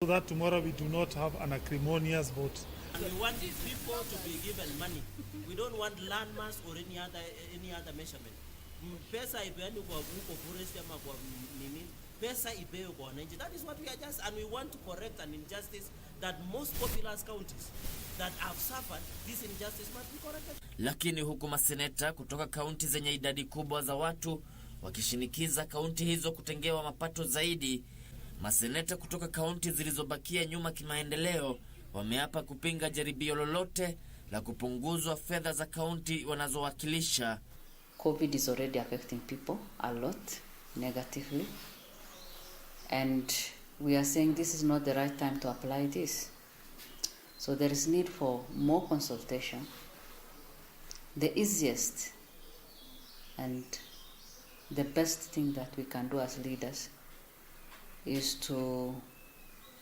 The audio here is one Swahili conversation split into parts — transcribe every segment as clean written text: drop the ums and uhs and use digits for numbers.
So that tomorrow we do not have an acrimonious vote. And we want these people to be given money. We don't want landmass or any other measurement. Pesa ipeani kwa forest ama kwa nini? Pesa ipewe kwa wananchi. That is what we are just, and we want to correct an injustice that most populous counties that have suffered this injustice must be corrected. Lakini huku maseneta kutoka kaunti zenye idadi kubwa za watu wakishinikiza kaunti hizo kutengewa mapato zaidi, maseneta kutoka kaunti zilizobakia nyuma kimaendeleo wameapa kupinga jaribio lolote la kupunguzwa fedha za kaunti wanazowakilisha. COVID is already affecting people a lot negatively, and we are saying this is not the right time to apply this. So there is need for more consultation. The easiest and the best thing that we can do as leaders is to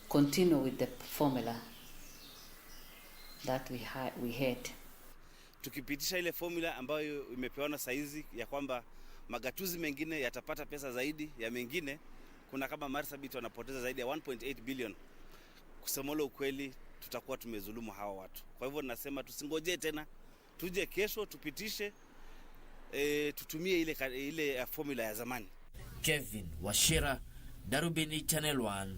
continue with the formula that we had. Tukipitisha ile formula ambayo imepewana saizi ya kwamba magatuzi mengine yatapata pesa zaidi ya mengine, kuna kama Marsabit wanapoteza zaidi ya 1.8 billion. Kusemolo ukweli tutakuwa tumezulumu hawa watu. Kwa hivyo nasema tusingoje tena, tuje kesho tupitishe, tutumie ile formula ya zamani. Kevin Washira, Darubini Channel 1.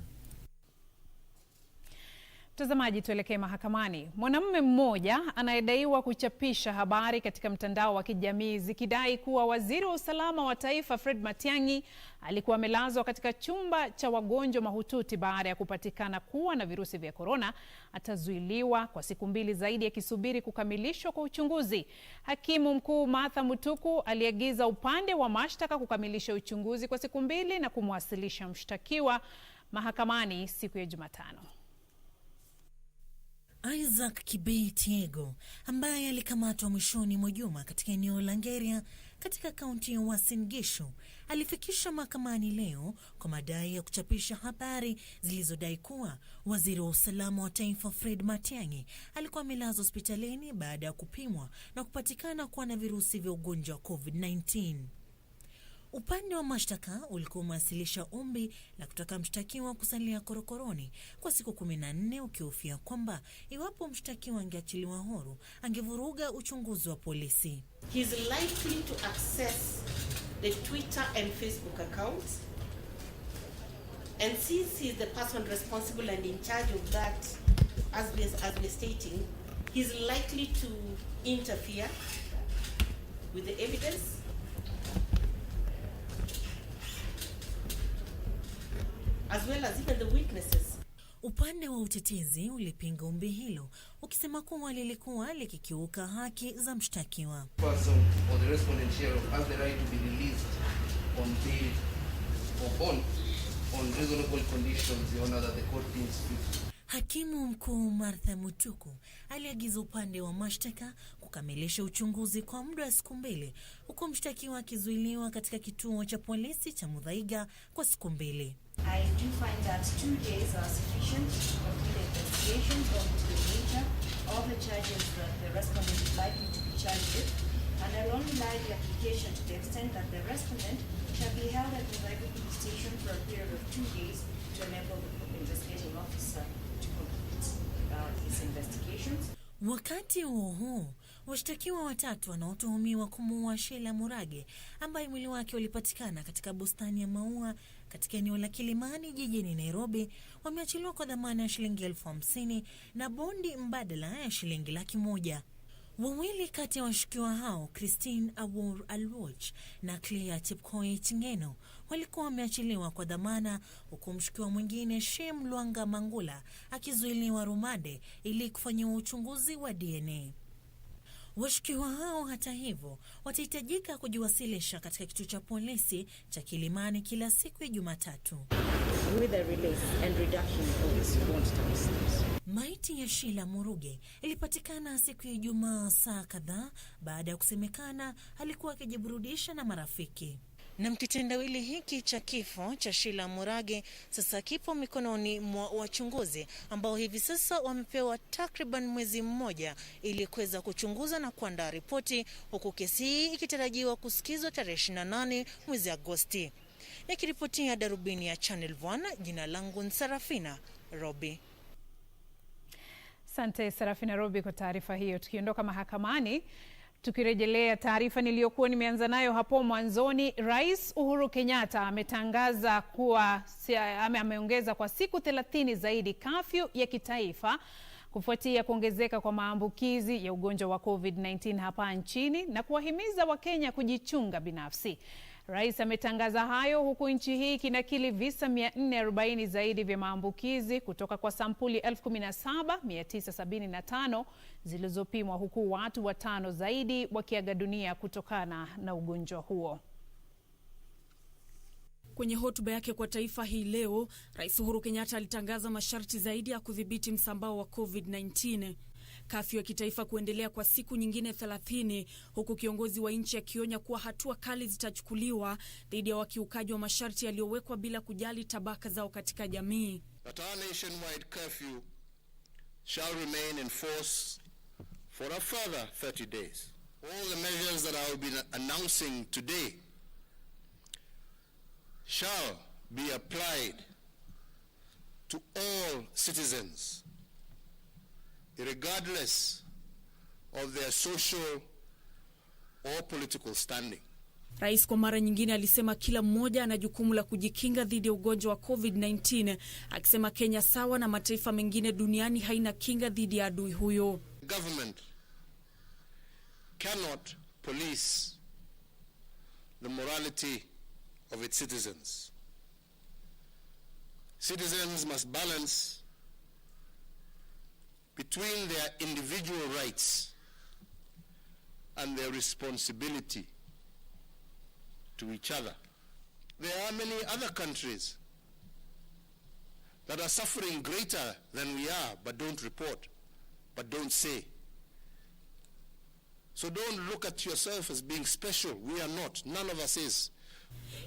Mtazamaji, tuelekee mahakamani. Mwanamume mmoja anayedaiwa kuchapisha habari katika mtandao wa kijamii zikidai kuwa waziri wa usalama wa taifa Fred Matiang'i alikuwa amelazwa katika chumba cha wagonjwa mahututi baada ya kupatikana kuwa na virusi vya korona atazuiliwa kwa siku 2 zaidi akisubiri kukamilishwa kwa uchunguzi. Hakimu mkuu Martha Mutuku aliagiza upande wa mashtaka kukamilisha uchunguzi kwa siku 2 na kumwasilisha mshtakiwa mahakamani siku ya Jumatano. Isaac Kibetiego ambaye alikamatwa mwishoni mwa juma katika eneo la Ngeria katika kaunti ya Uasin Gishu alifikishwa mahakamani leo kwa madai ya kuchapisha habari zilizodai kuwa waziri wa usalama wa taifa Fred Matiang'i alikuwa amelazwa hospitalini baada ya kupimwa na kupatikana kuwa na virusi vya ugonjwa wa COVID-19. Upande wa mashtaka ulikuwa umewasilisha ombi la kutaka mshtakiwa kusalia korokoroni kwa siku 14 ukihofia kwamba iwapo mshtakiwa angeachiliwa huru angevuruga uchunguzi wa polisi. He is likely to access the Twitter and Facebook accounts, and since he is the person responsible and in charge of that, as we're stating, he is likely to interfere with the evidence as well as even the witnesses. Upande wa utetezi ulipinga ombi hilo ukisema kuwa lilikuwa likikiuka haki za mshtakiwa. Person or the respondent here has the right to be released on bail or bond on reasonable conditions that the court deems fit. Hakimu mkuu Martha Mutuku aliagiza upande wa mashtaka kukamilisha uchunguzi kwa muda wa siku 2 huku mshtakiwa akizuiliwa katika kituo cha polisi cha Muthaiga kwa siku 2. I do find that 2 days are sufficient to complete investigations on the nature of the charges that the respondent is likely to be charged with, and I'll only lie the application to the extent that the respondent shall be held at the Darubini station for a period of 2 days to enable the investigating officer to complete his investigations. Wakati huo washtakiwa 3 wanaotuhumiwa kumuua Sheila Murage ambaye mwili wake ulipatikana katika bustani ya maua katika eneo la Kilimani jijini Nairobi wameachiliwa kwa dhamana ya shilingi 50,000 na bondi mbadala ya shilingi 100,000. Wawili kati ya washukiwa hao, Christine Awor Alwoch na Claire Chepkoech Ngeno, walikuwa wameachiliwa kwa dhamana huku mshukiwa mwingine Shem Luanga Mangula akizuiliwa rumande ili kufanyiwa uchunguzi wa DNA. Washukiwa hao hata hivyo watahitajika kujiwasilisha katika kituo cha polisi cha Kilimani kila siku ya Jumatatu. With the release and reduction of bond terms. Maiti ya Sheila Muruge ilipatikana siku ya Ijumaa saa kadhaa baada ya kusemekana alikuwa akijiburudisha na marafiki. Na kitendawili hiki cha kifo cha Sheila Murage sasa kipo mikononi mwa wachunguzi ambao hivi sasa wamepewa takriban mwezi mmoja ili kuweza kuchunguza na kuandaa ripoti, huku kesi hii ikitarajiwa kusikizwa tarehe 28 mwezi Agosti. Nikiripotia Darubini ya Channel 1, jina langu ni Sarafina Robi. Asante Serafina Robi kwa taarifa hiyo. Tukiondoka mahakamani, tukirejelea taarifa niliyokuwa nimeanza nayo hapo mwanzoni, Rais Uhuru Kenyatta ametangaza kuwa ameongeza kwa siku 30 zaidi kafyu ya kitaifa kufuatia kuongezeka kwa maambukizi ya ugonjwa wa COVID-19 hapa nchini na kuwahimiza Wakenya kujichunga binafsi. Rais ametangaza hayo huku nchi hii kinakili visa 440 zaidi vya maambukizi kutoka kwa sampuli 17,975 zilizopimwa, huku watu 5 zaidi wakiaga dunia kutokana na ugonjwa huo. Kwenye hotuba yake kwa taifa hii leo, Rais Uhuru Kenyatta alitangaza masharti zaidi ya kudhibiti msambao wa COVID-19. Kafyu ya kitaifa kuendelea kwa siku nyingine 30, huku kiongozi wa nchi akionya kuwa hatua kali zitachukuliwa dhidi ya wakiukaji wa masharti yaliyowekwa bila kujali tabaka zao katika jamii. That our nationwide curfew shall remain in force for a further 30 days. All the measures that I will be announcing today shall be applied to all citizens, regardless of their social or political standing. Rais kwa mara nyingine alisema kila mmoja ana jukumu la kujikinga dhidi ya ugonjwa wa COVID-19, akisema Kenya sawa na mataifa mengine duniani haina kinga dhidi ya adui huyo. Government cannot police the morality of its citizens. Citizens must balance between their individual rights and their responsibility to each other. There are many other countries that are suffering greater than we are, but don't report, but don't say. So don't look at yourself as being special. We are not. None of us is.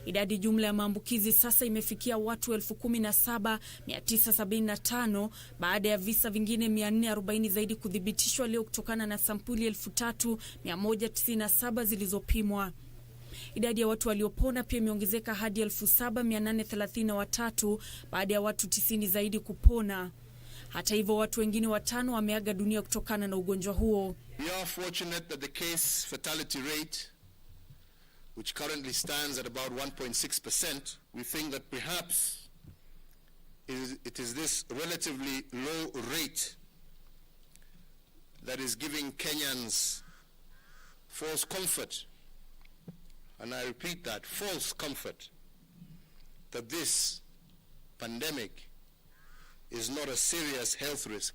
Idadi jumla ya maambukizi sasa imefikia watu 17,975 baada ya visa vingine 440 zaidi kuthibitishwa leo kutokana na sampuli 3,197 zilizopimwa. Idadi ya watu waliopona pia imeongezeka hadi 7,833 baada ya watu 90 zaidi kupona. Hata hivyo, watu wengine 5 wameaga dunia kutokana na ugonjwa huo. We are fortunate that the case fatality rate, which currently stands at about 1.6%, we think that perhaps it is this relatively low rate that is giving Kenyans false comfort, and I repeat that, false comfort, that this pandemic is not a serious health risk.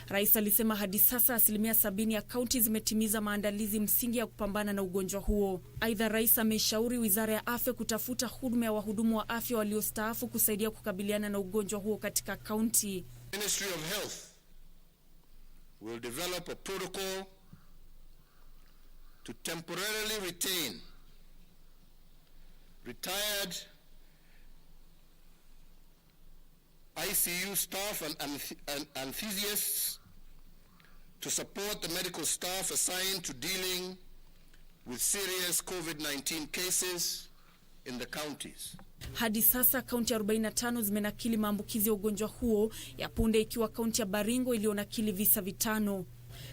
Rais alisema hadi sasa 70% ya kaunti zimetimiza maandalizi msingi ya kupambana na ugonjwa huo. Aidha, rais ameshauri Wizara ya Afya kutafuta huduma ya wahudumu wa afya waliostaafu kusaidia kukabiliana na ugonjwa huo katika kaunti. Ministry of Health will develop a protocol to temporarily retain retired ICU staff and anesthesiasts to support the medical staff assigned to dealing with serious COVID-19 cases in the counties. Hadi sasa kaunti 45 zimenakili maambukizi ya ugonjwa huo, ya punde ikiwa kaunti ya Baringo ilionakili visa 5.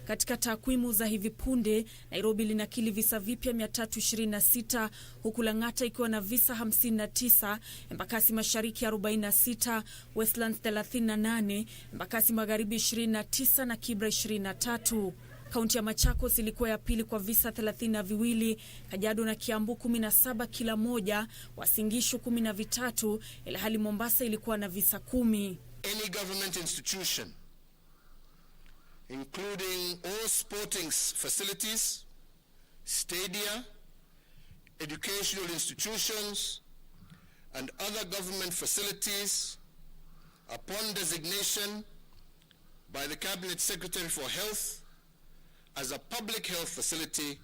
Katika takwimu za hivi punde, Nairobi linakili visa vipya 326, huku Lang'ata ikiwa na visa 59, Embakasi Mashariki 46, Westlands 38, Embakasi Magharibi 29 na Kibra 23. Kaunti ya Machakos ilikuwa ya pili kwa visa 32, Kajiado na Kiambu 17 kila moja, Uasin Gishu 13, ilhali Mombasa ilikuwa na visa 10. Any government institution, including all sporting facilities, stadia, educational institutions, and other government facilities, upon designation by the Cabinet Secretary for Health as a public health facility,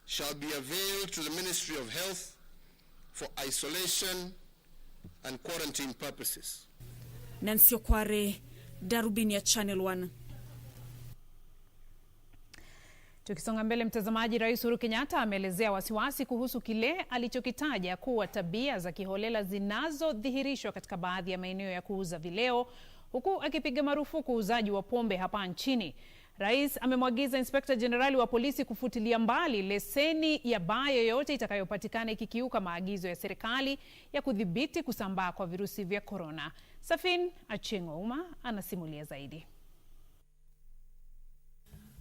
shall be availed to the Ministry of Health for isolation and quarantine purposes. Nancy Okware, Darubini ya Channel 1. Tukisonga mbele mtazamaji, Rais Uhuru Kenyatta ameelezea wasiwasi kuhusu kile alichokitaja kuwa tabia za kiholela zinazodhihirishwa katika baadhi ya maeneo ya kuuza vileo, huku akipiga marufuku uuzaji wa pombe hapa nchini. Rais amemwagiza Inspekta Jenerali wa polisi kufutilia mbali leseni ya baa yoyote itakayopatikana ikikiuka maagizo ya serikali ya kudhibiti kusambaa kwa virusi vya korona. Safin Achengouma anasimulia zaidi.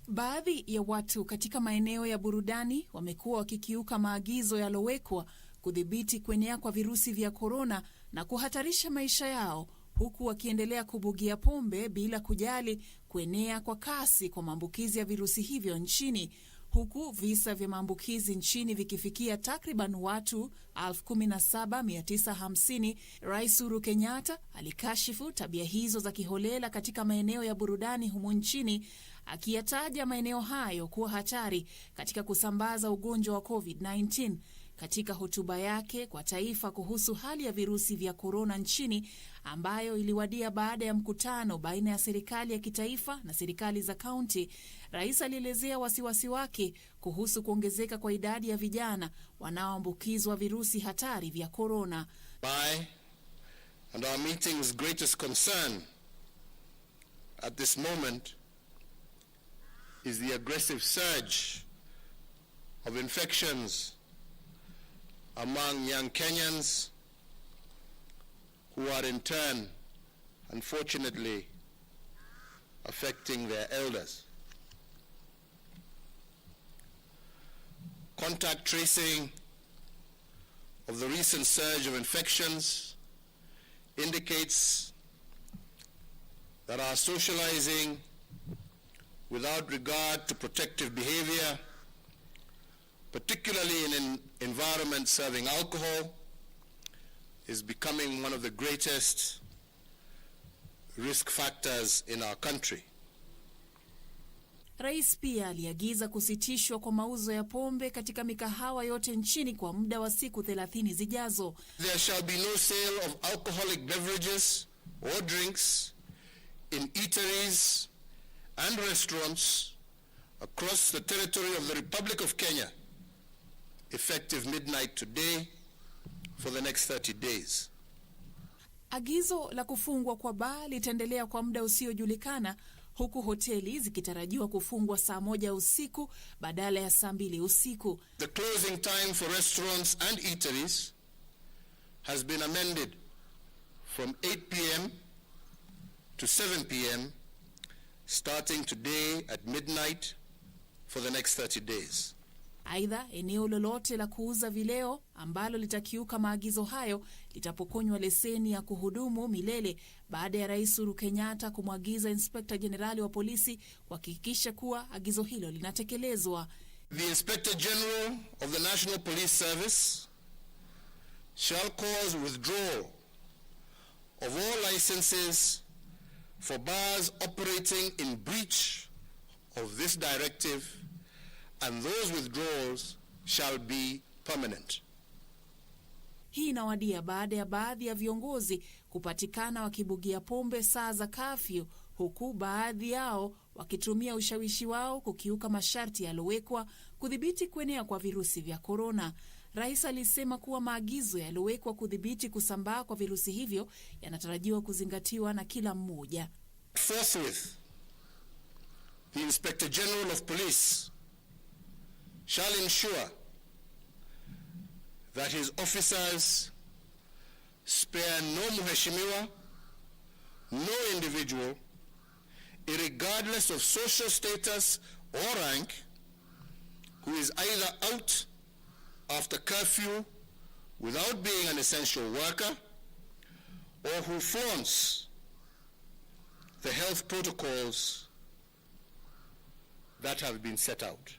Baadhi ya watu katika maeneo ya burudani wamekuwa wakikiuka maagizo yaliyowekwa kudhibiti kuenea kwa virusi vya korona na kuhatarisha maisha yao, huku wakiendelea kubugia pombe bila kujali kuenea kwa kasi kwa maambukizi ya virusi hivyo nchini, huku visa vya maambukizi nchini vikifikia takriban watu 17,950. Rais Uhuru Kenyatta alikashifu tabia hizo za kiholela katika maeneo ya burudani humu nchini, akiyataja maeneo hayo kuwa hatari katika kusambaza ugonjwa wa COVID-19. Katika hotuba yake kwa taifa kuhusu hali ya virusi vya korona nchini, ambayo iliwadia baada ya mkutano baina ya serikali ya kitaifa na serikali za kaunti, rais alielezea wasiwasi wake kuhusu kuongezeka kwa idadi ya vijana wanaoambukizwa virusi hatari vya korona. My and our meeting's greatest concern at this moment is the aggressive surge of infections among young Kenyans, who are in turn, unfortunately, affecting their elders. Contact tracing of the recent surge of infections indicates that our socializing without regard to protective behavior, particularly in an environment serving alcohol, is becoming one of the greatest risk factors in our country. Rais pia aliagiza kusitishwa kwa mauzo ya pombe katika mikahawa yote nchini kwa muda wa siku 30 zijazo. There shall be no sale of alcoholic beverages or drinks in eateries and restaurants across the territory of the Republic of Kenya, effective midnight today for the next 30 days. Agizo la kufungwa kwa baa litaendelea kwa muda usiojulikana, huku hoteli zikitarajiwa kufungwa saa 1 usiku badala ya saa 2 usiku. The closing time for restaurants and eateries has been amended from 8 p.m. to 7 p.m. starting today at midnight for the next 30 days. Aidha, eneo lolote la kuuza vileo ambalo litakiuka maagizo hayo litapokonywa leseni ya kuhudumu milele baada ya Rais Uhuru Kenyatta kumwagiza Inspekta Jenerali wa polisi kuhakikisha kuwa agizo hilo linatekelezwa. The Inspector General of the National Police Service shall cause withdrawal of all licenses for bars operating in breach of this directive, and those withdrawals shall be permanent. Hii inawadia baada ya baadhi ya viongozi kupatikana wakibugia pombe saa za kafyu, huku baadhi yao wakitumia ushawishi wao kukiuka masharti yaliyowekwa kudhibiti kuenea kwa virusi vya korona. Rais alisema kuwa maagizo yaliyowekwa kudhibiti kusambaa kwa virusi hivyo yanatarajiwa kuzingatiwa na kila mmoja. Forthwith, the Inspector General of Police shall ensure that his officers spare no mheshimiwa, no individual, irregardless of social status or rank, who is either out after curfew without being an essential worker, or who flaunts the health protocols that have been set out.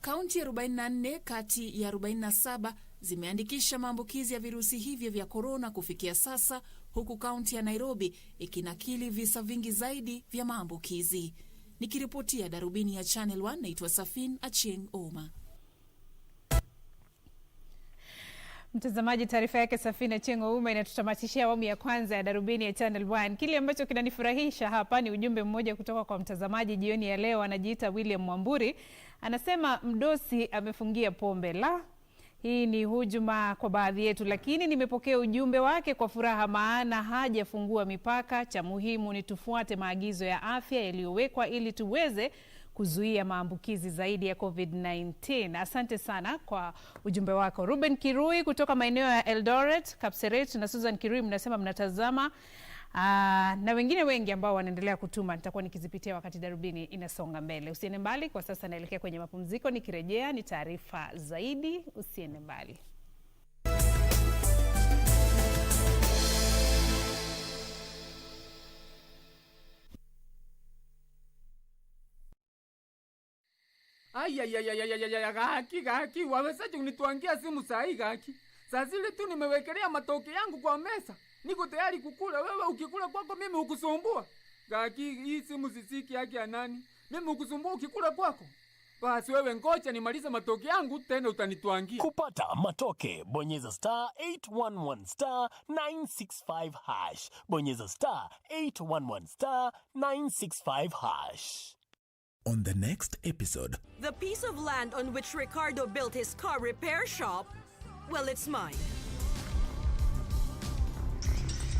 Kaunti 44 kati ya 47 zimeandikisha maambukizi ya virusi hivyo vya korona kufikia sasa, huku kaunti ya Nairobi ikinakili visa vingi zaidi vya maambukizi. Nikiripotia Darubini ya Channel 1, naitwa Safin Achengouma. Mtazamaji, taarifa yake Safina Achengouma inatutamatishia awamu ya kwanza ya Darubini ya Channel 1. Kile ambacho kinanifurahisha hapa ni ujumbe mmoja kutoka kwa mtazamaji jioni ya leo. Anajiita William Mwamburi. Anasema mdosi amefungia pombe la Hii ni hujuma kwa baadhi yetu, lakini nimepokea ujumbe wake kwa furaha, maana hajafungua mipaka. Cha muhimu ni tufuate maagizo ya afya yaliyowekwa ili tuweze kuzuia maambukizi zaidi ya COVID-19. Asante sana kwa ujumbe wako. Ruben Kirui kutoka maeneo ya Eldoret, Kapseret na Susan Kirui mnasema mnatazama. Na wengine wengi ambao wanaendelea kutuma nitakuwa nikizipitia wakati Darubini inasonga mbele. Usiende mbali, kwa sasa naelekea kwenye mapumziko. Nikirejea ni taarifa zaidi. Usiende mbali. Gaki, wawezaje kunituangia simu saa hii Gaki? Saa zile tu nimewekelea matoke yangu kwa mesa. Niko tayari kukula, wewe ukikula kwako mimi hukusumbua. Gaki, hii simu sisiki yake ya nani? Mimi hukusumbua ukikula kwako. Basi wewe ngoja nimalize matoke yangu tena utanituangia. Kupata matoke, bonyeza *811 *965 #. Bonyeza *811 *965 #. On the next episode, the piece of land on which Ricardo built his car repair shop, well, it's mine.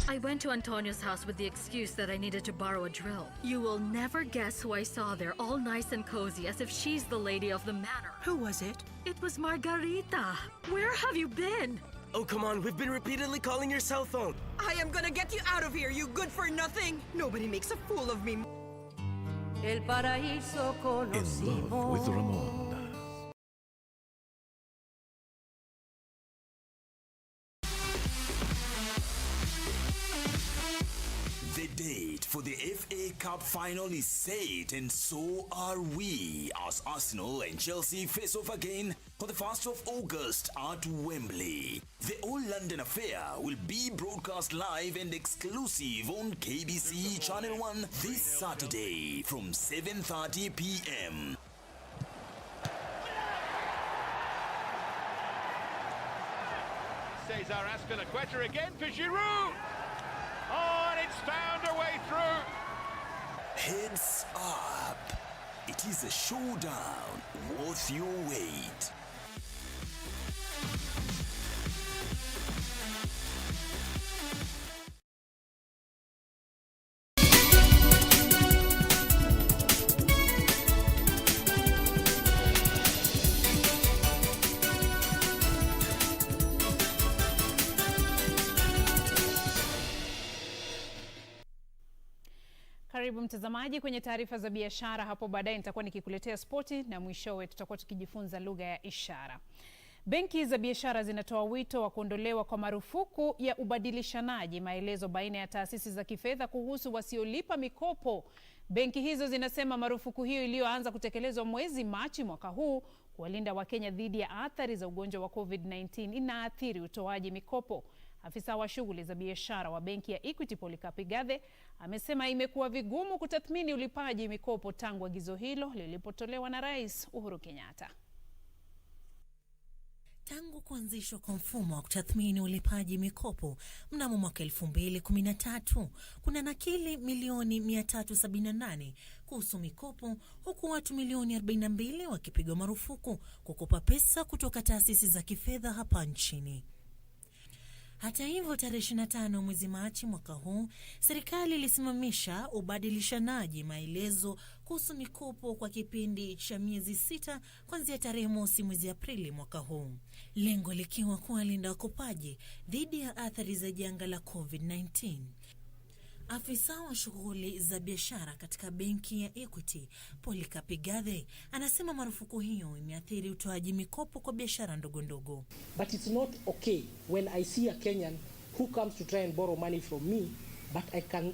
I went to Antonio's house with the excuse that I needed to borrow a drill. You will never guess who I saw there, all nice and cozy, as if she's the lady of the manor. Who was it? It was Margarita. Where have you been? Oh, come on, we've been repeatedly calling your cell phone. I am gonna get you out of here, you good for nothing. Nobody makes a fool of me. In Love with Ramon. The date for the FA Cup final is set, and so are we, as Arsenal and Chelsea face off again on the 1st of August at Wembley. The All-London affair will be broadcast live and exclusive on KBC Channel 1 this Saturday from 7:30 p.m. Cesar Azpilicueta again for Giroud. Oh, and it's found a way through. Heads up. It is a showdown worth your wait. Karibu mtazamaji kwenye taarifa za biashara. Hapo baadaye nitakuwa nikikuletea spoti na mwishowe tutakuwa tukijifunza lugha ya ishara. Benki za biashara zinatoa wito wa kuondolewa kwa marufuku ya ubadilishanaji maelezo baina ya taasisi za kifedha kuhusu wasiolipa mikopo. Benki hizo zinasema marufuku hiyo iliyoanza kutekelezwa mwezi Machi mwaka huu kuwalinda Wakenya dhidi ya athari za ugonjwa wa COVID-19 inaathiri utoaji mikopo. Afisa wa shughuli za biashara wa benki ya Equity Polycarp Gathe amesema imekuwa vigumu kutathmini ulipaji mikopo tangu agizo hilo lilipotolewa na Rais Uhuru Kenyatta. Tangu kuanzishwa kwa mfumo wa kutathmini ulipaji mikopo mnamo mwaka 2013, kuna nakili milioni 378 kuhusu mikopo, huku watu milioni 42 wakipigwa marufuku kukopa pesa kutoka taasisi za kifedha hapa nchini. Hata hivyo, tarehe 25 mwezi Machi mwaka huu, serikali ilisimamisha ubadilishanaji maelezo kuhusu mikopo kwa kipindi cha miezi 6 kuanzia tarehe 1 mwezi Aprili mwaka huu. Lengo likiwa kuwalinda wakopaji dhidi ya athari za janga la COVID-19. Afisa wa shughuli za biashara katika benki ya Equity, Polycarp Gathe, anasema marufuku hiyo imeathiri utoaji mikopo kwa biashara ndogo ndogo. But it's not okay when I see a Kenyan who comes to try and borrow money from me, but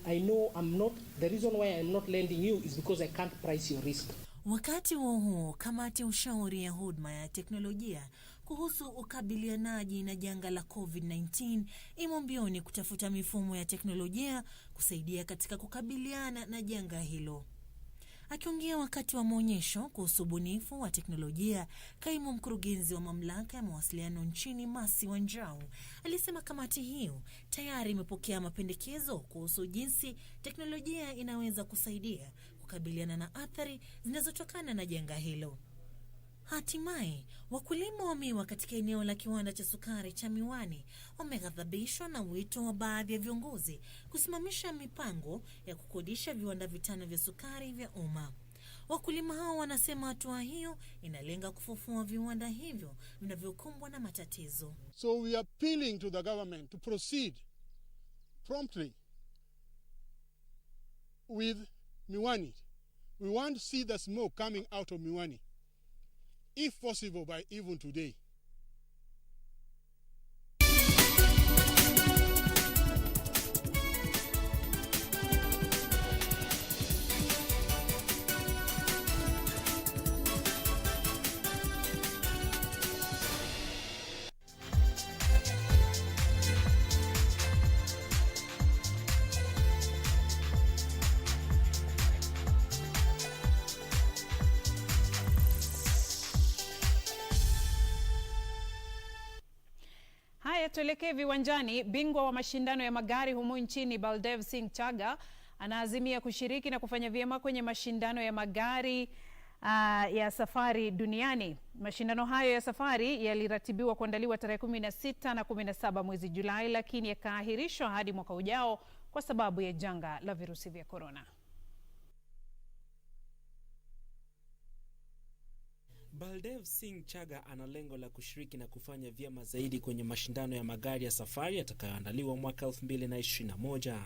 I know I'm not, the reason why I'm not lending you is because I can't price your risk. Wakati huo, kamati ya ushauri ya huduma ya teknolojia kuhusu ukabilianaji na janga la COVID-19 imo mbioni kutafuta mifumo ya teknolojia kusaidia katika kukabiliana na janga hilo. Akiongea wakati wa maonyesho kuhusu ubunifu wa teknolojia, kaimu mkurugenzi wa mamlaka ya mawasiliano nchini Masi Wanjau alisema kamati hiyo tayari imepokea mapendekezo kuhusu jinsi teknolojia inaweza kusaidia kukabiliana na athari zinazotokana na janga hilo. Hatimaye, wakulima wa miwa katika eneo la kiwanda cha sukari cha Miwani wameghadhabishwa na wito wa baadhi ya viongozi kusimamisha mipango ya kukodisha viwanda 5 vya sukari vya umma. Wakulima hao wanasema hatua hiyo inalenga kufufua viwanda hivyo vinavyokumbwa na matatizo. So we are appealing to the government to proceed promptly with Miwani. We want to see the smoke coming out of Miwani, if possible by even today. Haya, tuelekee viwanjani. Bingwa wa mashindano ya magari humu nchini Baldev Singh Chaga anaazimia kushiriki na kufanya vyema kwenye mashindano ya magari ya safari duniani. Mashindano hayo ya safari yaliratibiwa kuandaliwa tarehe 16 na 17 mwezi Julai, lakini yakaahirishwa hadi mwaka ujao kwa sababu ya janga la virusi vya korona. Baldev Singh Chaga ana lengo la kushiriki na kufanya vyema zaidi kwenye mashindano ya magari ya safari yatakayoandaliwa mwaka 2021.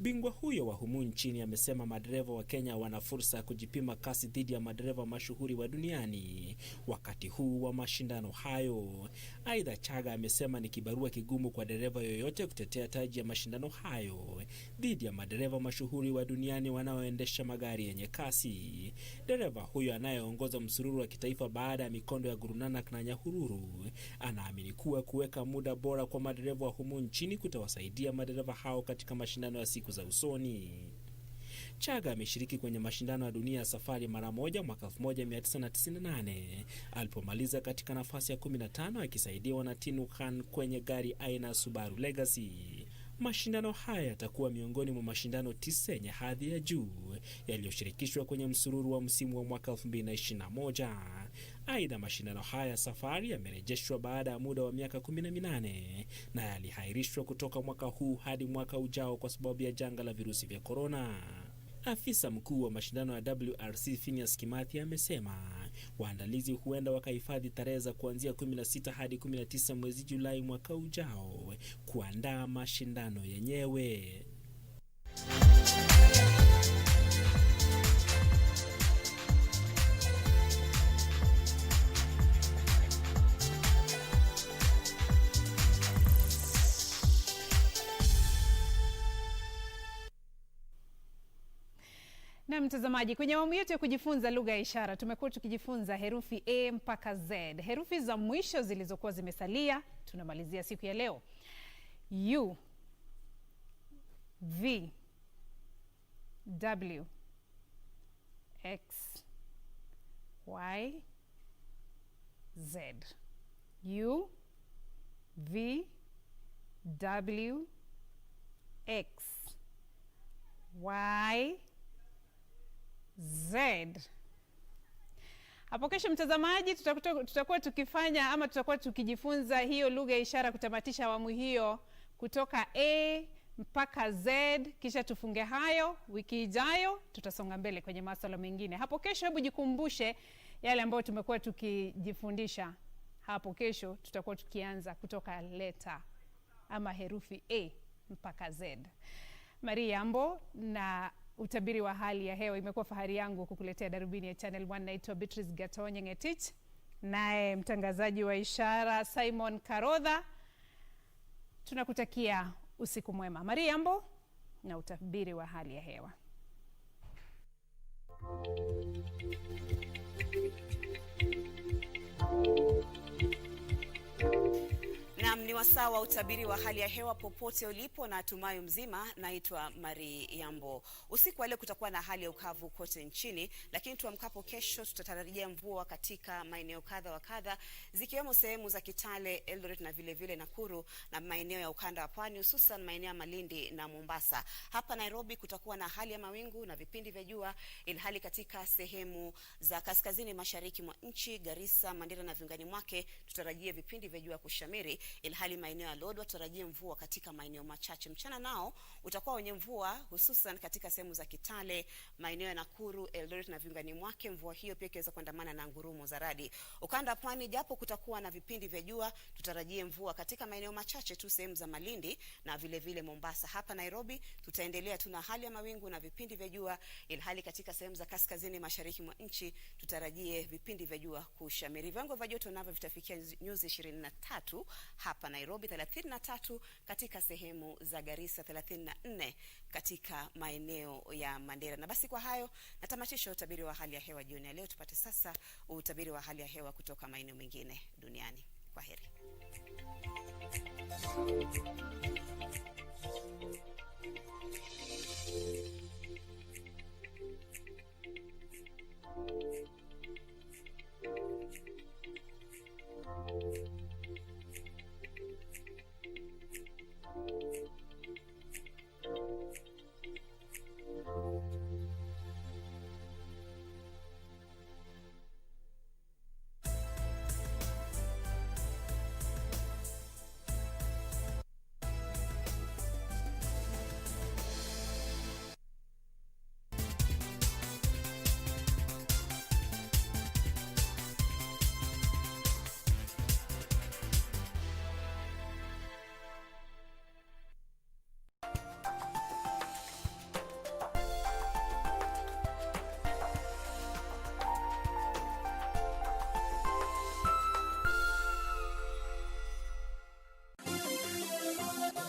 Bingwa huyo wa humu nchini amesema madereva wa Kenya wana fursa ya kujipima kasi dhidi ya madereva mashuhuri wa duniani wakati huu wa mashindano hayo. Aidha, Chaga amesema ni kibarua kigumu kwa dereva yoyote kutetea taji ya mashindano hayo dhidi ya madereva mashuhuri wa duniani wanaoendesha magari yenye kasi. Dereva huyo anayeongoza msururu wa kitaifa baada ya mikondo ya Guru Nanak na Nyahururu anaamini kuwa kuweka muda bora kwa madereva wa humu nchini kutawasaidia madereva hao katika mashindano ya siku za usoni. Chaga ameshiriki kwenye mashindano ya dunia ya safari mara moja mwaka 1998 alipomaliza katika nafasi ya 15 akisaidiwa na Tinu Khan kwenye gari aina ya Subaru Legacy. Mashindano haya yatakuwa miongoni mwa mashindano 9 yenye hadhi ya juu yaliyoshirikishwa kwenye msururu wa msimu wa mwaka 2021. Aidha, mashindano haya ya safari yamerejeshwa baada ya muda wa miaka 18 na yalihairishwa kutoka mwaka huu hadi mwaka ujao kwa sababu ya janga la virusi vya korona. Afisa mkuu wa mashindano ya WRC Phineas Kimathi amesema waandalizi huenda wakahifadhi tarehe za kuanzia 16 hadi 19 mwezi Julai mwaka ujao kuandaa mashindano yenyewe. Na mtazamaji, kwenye awamu yetu ya kujifunza lugha ya ishara tumekuwa tukijifunza herufi A mpaka Z. Herufi za mwisho zilizokuwa zimesalia tunamalizia siku ya leo. U, V, W, X, Y, Z. U, V, W, X, Y, Z. Hapo kesho mtazamaji, tutakuwa tukifanya ama tutakuwa tukijifunza hiyo lugha ya ishara kutamatisha awamu hiyo kutoka A mpaka Z, kisha tufunge hayo. Wiki ijayo tutasonga mbele kwenye masuala mengine. Hapo kesho hebu jikumbushe yale ambayo tumekuwa tukijifundisha. Hapo kesho tutakuwa tukianza kutoka leta ama herufi A mpaka Z. Maria Ambo na utabiri wa hali ya hewa. Imekuwa fahari yangu kukuletea Darubini ya Channel 1. Naitwa Beatrice Gatonye Ngetich, naye mtangazaji wa ishara Simon Karodha. Tunakutakia usiku mwema. Maria Ambo na utabiri wa hali ya hewa. Naam, Ni wasaa wa utabiri wa hali ya hewa popote ulipo na tumayo mzima. Naitwa Mari Yambo. Usiku wa leo kutakuwa na hali ya ukavu kote nchini, lakini tuamkapo kesho tutatarajia mvua katika maeneo kadha wa kadha, zikiwemo sehemu za Kitale, Eldoret na vile Nakuru, na maeneo ya ukanda wa Pwani, hususan maeneo ya Malindi na Mombasa. Hapa Nairobi kutakuwa na hali ya mawingu na vipindi vya jua, ilhali katika sehemu za kaskazini mashariki mwa nchi, Garissa, Mandera na viungani mwake tutarajia vipindi vya jua kushamiri, ilhali maeneo ya Lodwar tutarajia mvua katika maeneo machache. Mchana nao utakuwa wenye mvua, hususan katika sehemu za Kitale, maeneo ya Nakuru, Eldoret na viungani mwake. Mvua hiyo pia ikiweza kuandamana na ngurumo za radi. Ukanda wa Pwani japo kutakuwa na vipindi vya jua, tutarajia mvua katika maeneo machache tu, sehemu za Malindi na vile Mombasa. Hapa Nairobi tutaendelea tuna hali ya mawingu na vipindi vya jua, ilhali katika sehemu za kaskazini mashariki mwa nchi tutarajie vipindi vya jua kushamiri. Viwango vya joto navyo vitafikia nyuzi 23 hapa Nairobi, 33 katika sehemu za Garissa, 34 katika maeneo ya Mandera. Na basi kwa hayo natamatisha utabiri wa hali ya hewa jioni ya leo. Tupate sasa utabiri wa hali ya hewa kutoka maeneo mengine duniani. Kwaheri.